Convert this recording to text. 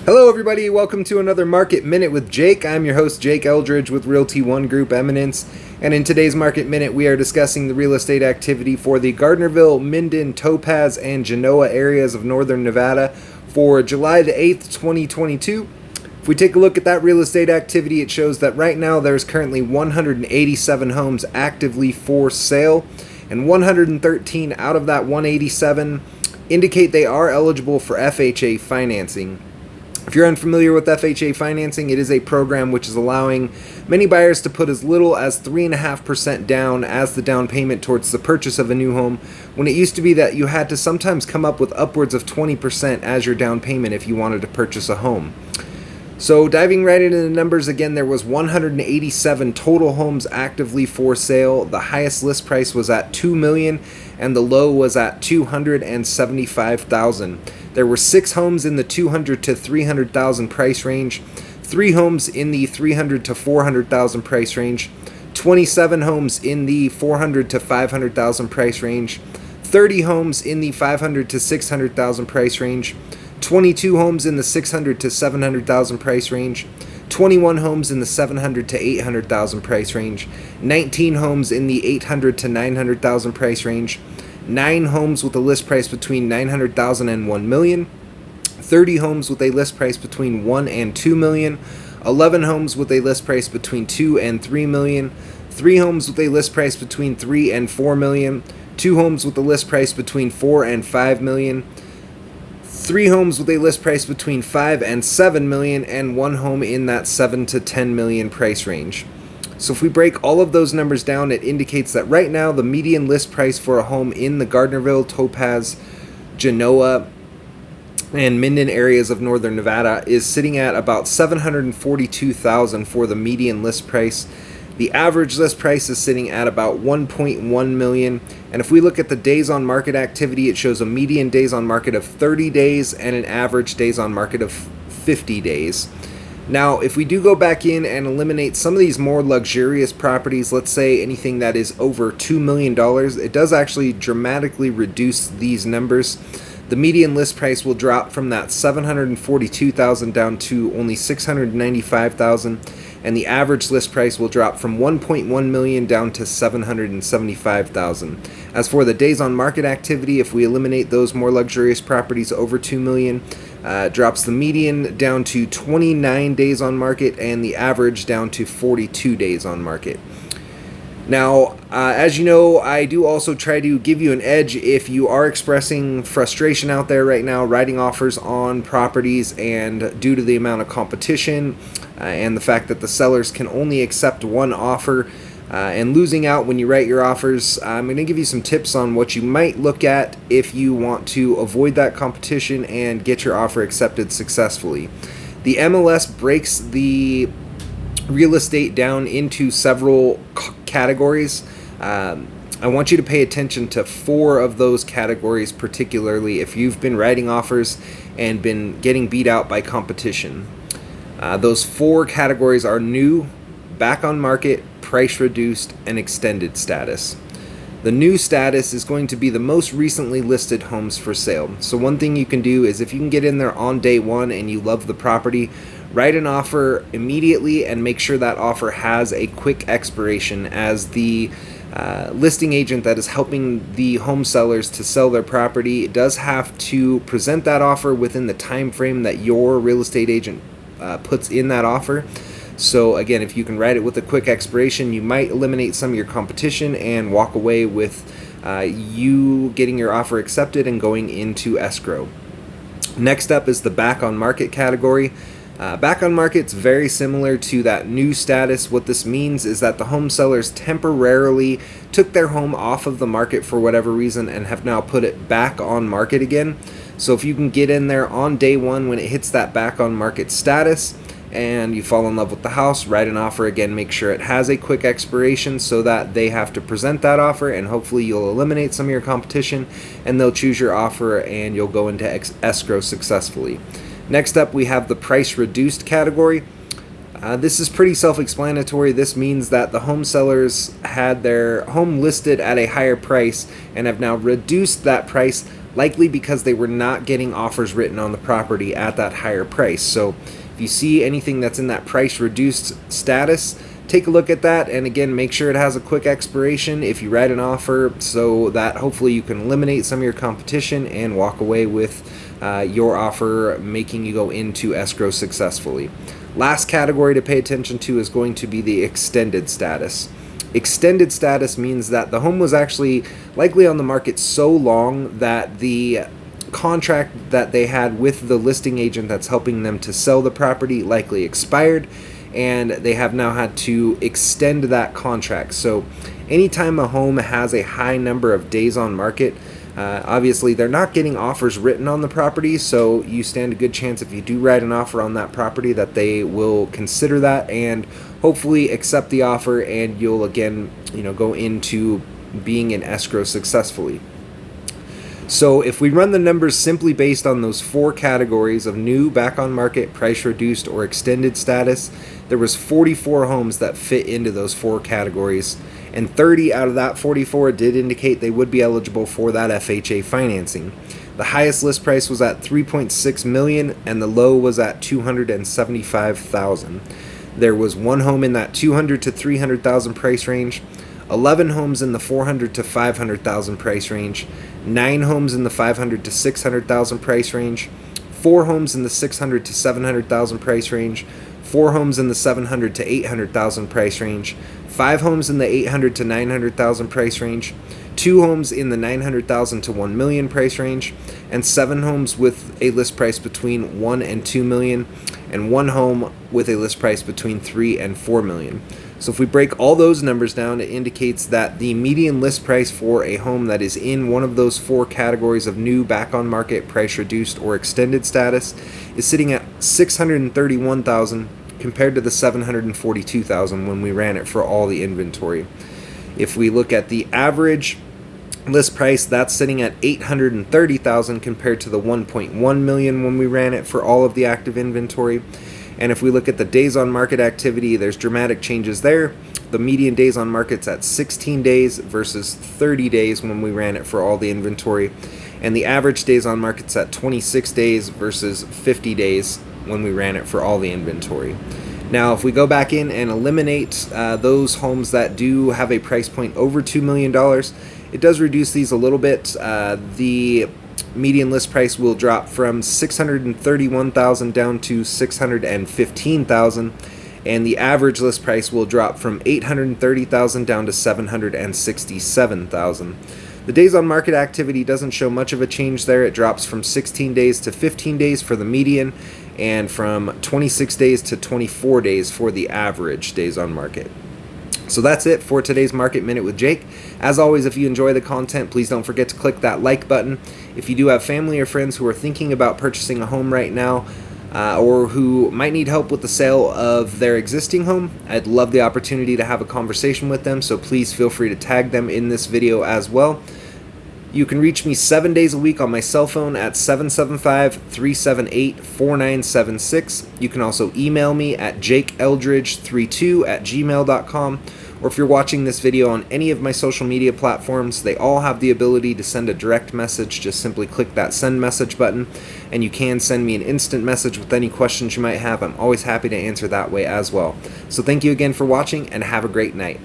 Hello everybody, welcome to another Market Minute with Jake. I'm your host Jake Eldridge with Realty One Group Eminence, and in today's Market Minute we are discussing the real estate activity for the Gardnerville, Minden, Topaz, and Genoa areas of northern Nevada for July the 8th, 2022. If we take a look at that real estate activity, it shows that right now there's currently 187 homes actively for sale, and 113 out of that 187 indicate they are eligible for FHA financing. If you're unfamiliar with FHA financing, it is a program which is allowing many buyers to put as little as 3.5% down as the down payment towards the purchase of a new home, when it used to be that you had to sometimes come up with upwards of 20% as your down payment if you wanted to purchase a home. So diving right into the numbers again, there was 187 total homes actively for sale. The highest list price was at $2 million and the low was at $275,000. There were 6 homes in the $200,000 to $300,000 price range, 3 homes in the $300,000 to $400,000 price range, 27 homes in the $400,000 to $500,000 price range, 30 homes in the $500,000 to $600,000 price range, 22 homes in the $600,000 to $700,000 price range, 21 homes in the $700,000 to $800,000 price range, 19 homes in the $800,000 to $900,000 price range, 9 homes with a list price between $900,000 and $1 million, 30 homes with a list price between $1 and $2 million, 11 homes with a list price between $2 and $3 million, 3 homes with a list price between $3 and $4 million, 2 homes with a list price between $4 and $5 million, 3 homes with a list price between $5 and $7 million, and 1 home in that $7 to $10 million price range. So if we break all of those numbers down, it indicates that right now the median list price for a home in the Gardnerville, Topaz, Genoa, and Minden areas of northern Nevada is sitting at about $742,000 for the median list price. The average list price is sitting at about $1.1 million. And if we look at the days on market activity, it shows a median days on market of 30 days and an average days on market of 50 days. Now, if we do go back in and eliminate some of these more luxurious properties, let's say anything that is over $2 million, it does actually dramatically reduce these numbers. The median list price will drop from that $742,000 down to only $695,000, and the average list price will drop from $1.1 million down to $775,000. As for the days on market activity, if we eliminate those more luxurious properties over $2 million, drops the median down to 29 days on market and the average down to 42 days on market. Now, as you know, I do also try to give you an edge if you are expressing frustration out there right now, writing offers on properties, and due to the amount of competition and the fact that the sellers can only accept one offer and losing out when you write your offers, I'm going to give you some tips on what you might look at if you want to avoid that competition and get your offer accepted successfully. The MLS breaks the real estate down into several categories. I want you to pay attention to 4 of those categories, particularly if you've been writing offers and been getting beat out by competition. Those 4 categories are new, back on market, price reduced, and extended status. The new status is going to be the most recently listed homes for sale. So one thing you can do is, if you can get in there on day one and you love the property, write an offer immediately and make sure that offer has a quick expiration, as the listing agent that is helping the home sellers to sell their property does have to present that offer within the time frame that your real estate agent puts in that offer. So again, if you can write it with a quick expiration, you might eliminate some of your competition and walk away with you getting your offer accepted and going into escrow. Next up is the back on market category. Back on market's very similar to that new status. What this means is that the home sellers temporarily took their home off of the market for whatever reason and have now put it back on market again. So if you can get in there on day one when it hits that back on market status and you fall in love with the house, write an offer again, make sure it has a quick expiration so that they have to present that offer, and hopefully you'll eliminate some of your competition and they'll choose your offer and you'll go into escrow successfully. Next up, we have the price reduced category. This is pretty self-explanatory. This means that the home sellers had their home listed at a higher price and have now reduced that price likely because they were not getting offers written on the property at that higher price. So if you see anything that's in that price reduced status, take a look at that, and again, make sure it has a quick expiration if you write an offer, so that hopefully you can eliminate some of your competition and walk away with your offer making you go into escrow successfully. Last category to pay attention to is going to be the extended status. Extended status means that the home was actually likely on the market so long that the contract that they had with the listing agent that's helping them to sell the property likely expired, and they have now had to extend that contract. So anytime a home has a high number of days on market, obviously they're not getting offers written on the property, so you stand a good chance if you do write an offer on that property that they will consider that and hopefully accept the offer, and you'll again go into being in escrow successfully. So if we run the numbers simply based on those 4 categories of new, back on market, price reduced, or extended status, there was 44 homes that fit into those 4 categories, and 30 out of that 44 did indicate they would be eligible for that FHA financing. The highest list price was at $3.6 million, and the low was at $275,000. There was 1 home in that $200,000 to $300,000 price range, 11 homes in the $400,000 to $500,000 price range, 9 homes in the $500,000 to $600,000 price range, 4 homes in the $600,000 to $700,000 price range, 4 homes in the $700,000 to $800,000 price range, 5 homes in the $800,000 to $900,000 price range, 2 homes in the $900,000 to $1 million price range, and 7 homes with a list price between $1 and $2 million, and 1 home with a list price between $3 and $4 million. So if we break all those numbers down, it indicates that the median list price for a home that is in one of those 4 categories of new, back on market, price reduced, or extended status is sitting at $631,000 compared to the $742,000 when we ran it for all the inventory. If we look at the average list price, that's sitting at $830,000 compared to the $1.1 million when we ran it for all of the active inventory. And if we look at the days on market activity, there's dramatic changes there. The median days on market's at 16 days versus 30 days when we ran it for all the inventory. And the average days on market's at 26 days versus 50 days when we ran it for all the inventory. Now, if we go back in and eliminate those homes that do have a price point over $2 million, it does reduce these a little bit. The median list price will drop from $631,000 down to $615,000, and the average list price will drop from $830,000 down to $767,000. The days on market activity doesn't show much of a change there. It drops from 16 days to 15 days for the median, and from 26 days to 24 days for the average days on market. So that's it for today's Market Minute with Jake. As always, if you enjoy the content, please don't forget to click that like button. If you do have family or friends who are thinking about purchasing a home right now, or who might need help with the sale of their existing home, I'd love the opportunity to have a conversation with them, so please feel free to tag them in this video as well. You can reach me 7 days a week on my cell phone at 775-378-4976. You can also email me at jakeeldridge32@gmail.com. Or if you're watching this video on any of my social media platforms, they all have the ability to send a direct message. Just simply click that send message button, and you can send me an instant message with any questions you might have. I'm always happy to answer that way as well. So thank you again for watching, and have a great night.